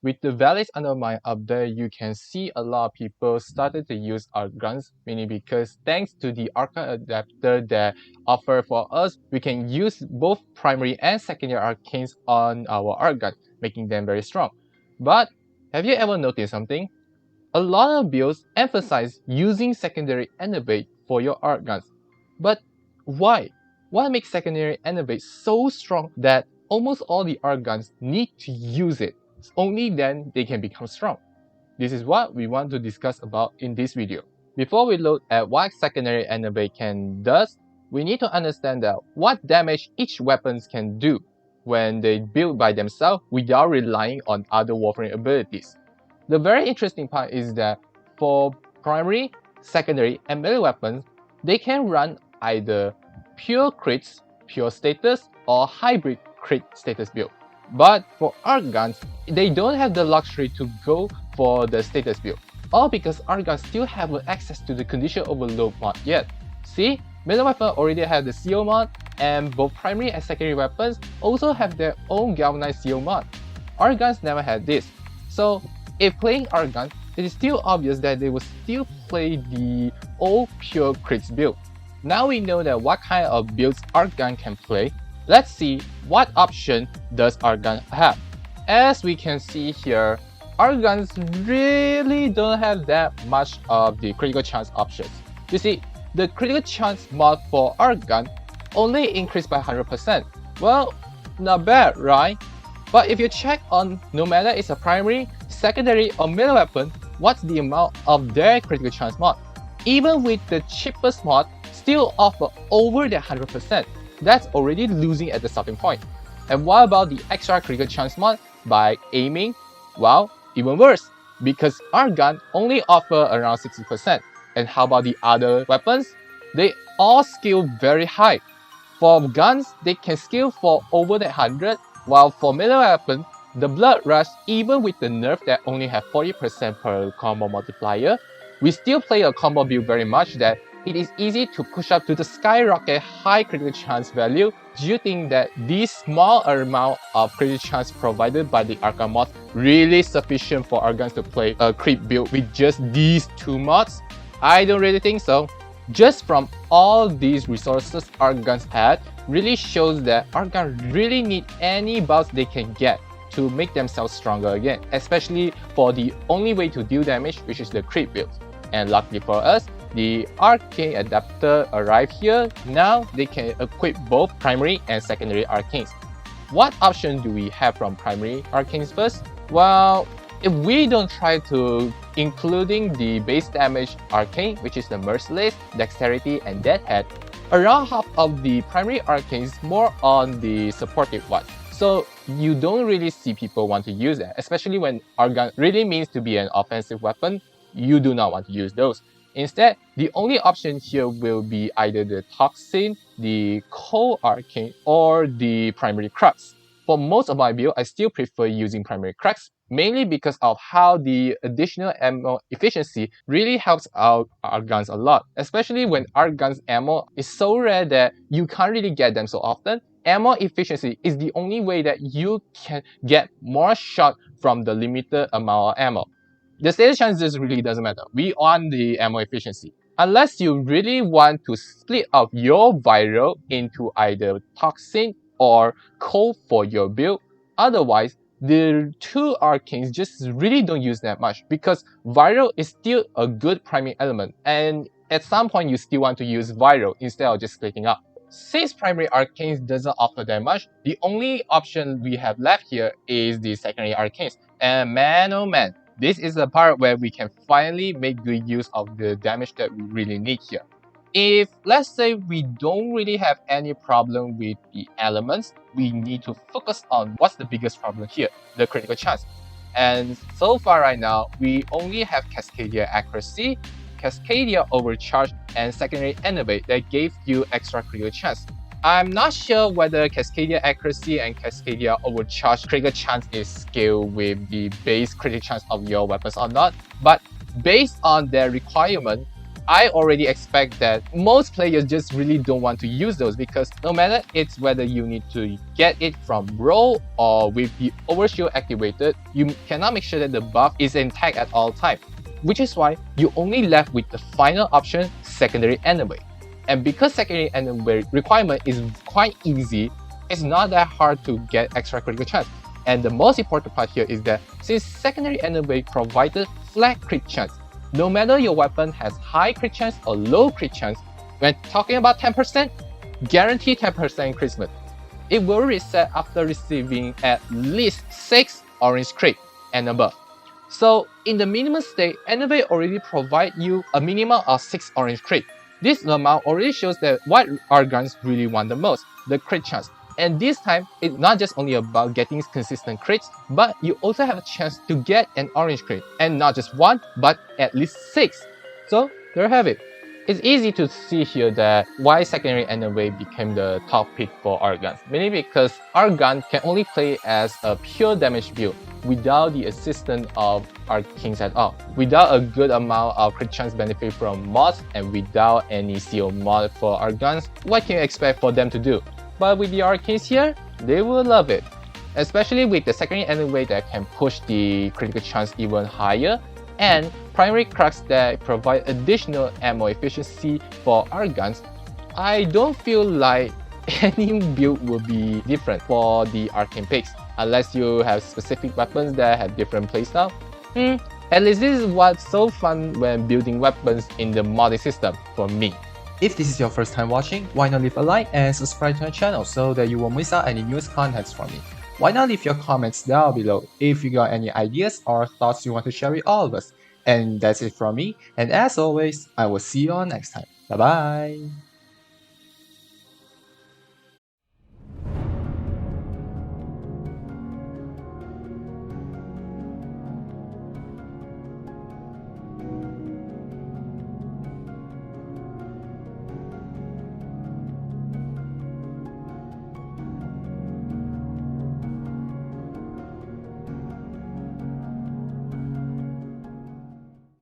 with the Valleys Undermine update, you can see a lot of people started to use Archguns, meaning because thanks to the Arcane adapter that offer for us, we can use both primary and secondary Arcanes on our Archgun, making them very strong. But have you ever noticed something? A lot of builds emphasize using secondary Innovate for your Archguns. But why? What makes secondary Innovate so strong that almost all the Archguns need to use it? Only then they can become strong. This is what we want to discuss about in this video. Before we look at what secondary Innovate can does, we need to understand that what damage each weapons can do when they build by themselves without relying on other Warframe abilities. The very interesting part is that for primary, secondary, and melee weapons, they can run either pure crits, pure status, or hybrid crit status build. But for Archguns, they don't have the luxury to go for the status build, all because Archguns still haven't access to the condition overload mod yet. See, melee weapons already have the CO mod, and both primary and secondary weapons also have their own galvanized CO mod. Archguns never had this, so if playing Archgun, it is still obvious that they will still play the old pure crits build. Now we know that what kind of builds Archgun can play, let's see what option does Archgun have. As we can see here, Archguns really don't have that much of the critical chance options. You see, the critical chance mod for Archgun only increased by 100%. Well, not bad, right? But if you check on no matter it's a primary, secondary, or melee weapon, what's the amount of their critical chance mod? Even with the cheapest mod, still offer over the 100%. That's already losing at the starting point. And what about the extra critical chance mod by aiming? Well, even worse, because Archgun only offer around 60%. And how about the other weapons? They all scale very high. For guns, they can scale for over the 100, while for melee weapon, the Blood Rush, even with the nerf that only have 40% per combo multiplier, we still play a combo build very much that it is easy to push up to the skyrocket high critical chance value. Do you think that this small amount of critical chance provided by the Archgun mod really sufficient for Archguns to play a creep build with just these two mods? I don't really think so. Just from all these resources Archguns had, really shows that Archgun really need any buffs they can get to make themselves stronger again, especially for the only way to deal damage, which is the creep build. And luckily for us, the Arcane adapter arrived here. Now they can equip both primary and secondary Arcanes. What option do we have from primary Arcanes first? Well, if we don't try to including the base damage Arcane, which is the Merciless, Dexterity, and Deadhead, around half of the primary Arcanes more on the supportive one. So you don't really see people want to use that, especially when Archgun really means to be an offensive weapon. You do not want to use those. Instead, the only option here will be either the Toxin, the Cold Arcane, or the Primary Crux. For most of my build, I still prefer using Primary Crux, mainly because of how the additional ammo efficiency really helps out Archguns a lot, especially when Archguns ammo is so rare that you can't really get them so often. Ammo efficiency is the only way that you can get more shot from the limited amount of ammo. The status chances really doesn't matter. We want the ammo efficiency. Unless you really want to split up your viral into either Toxin or Cold for your build. Otherwise, the two Arcanes just really don't use that much because viral is still a good primary element, and at some point you still want to use viral instead of just splitting up. Since primary Arcanes doesn't offer that much, the only option we have left here is the secondary Arcanes. And man oh man, this is the part where we can finally make good use of the damage that we really need here. If, let's say, we don't really have any problem with the elements, we need to focus on what's the biggest problem here, the critical chance. And so far right now, we only have Cascadia Accuracy, Cascadia Overcharge, and Secondary Innovate that gave you extra critical chance. I'm not sure whether Cascadia Accuracy and Cascadia Overcharge critical chance is scaled with the base critical chance of your weapons or not, but based on their requirement, I already expect that most players just really don't want to use those because no matter it's whether you need to get it from roll or with the overshield activated, you cannot make sure that the buff is intact at all times, which is why you're only left with the final option, secondary enemy. And because secondary enemy requirement is quite easy, it's not that hard to get extra critical chance. And the most important part here is that since secondary enemy provided flat crit chance, no matter your weapon has high crit chance or low crit chance, when talking about 10%, guarantee 10% crit. It will reset after receiving at least 6 orange crit and above. So in the minimum state, enemy already provide you a minimum of 6 orange crit. This amount already shows that what Archguns really want the most, the crit chance. And this time, it's not just only about getting consistent crits, but you also have a chance to get an orange crit. And not just one, but at least 6. So there you have it. It's easy to see here that why secondary enemy became the top pick for Archguns, mainly because Archgun can only play as a pure damage build without the assistance of Arcanes at all, without a good amount of crit chance benefit from mods, and without any CO mod for Archguns. What can you expect for them to do? But with the Arcanes here, they will love it, especially with the secondary enemy that can push the critical chance even higher, and primary crux that provide additional ammo efficiency for Archguns. I don't feel like any build will be different for the Arcane picks, unless you have specific weapons that have different playstyle. At least this is what's so fun when building weapons in the modding system for me. If this is your first time watching, why not leave a like and subscribe to my channel so that you won't miss out any newest contents from me. Why not leave your comments down below if you got any ideas or thoughts you want to share with all of us. And that's it from me, and as always, I will see you all next time. Bye bye!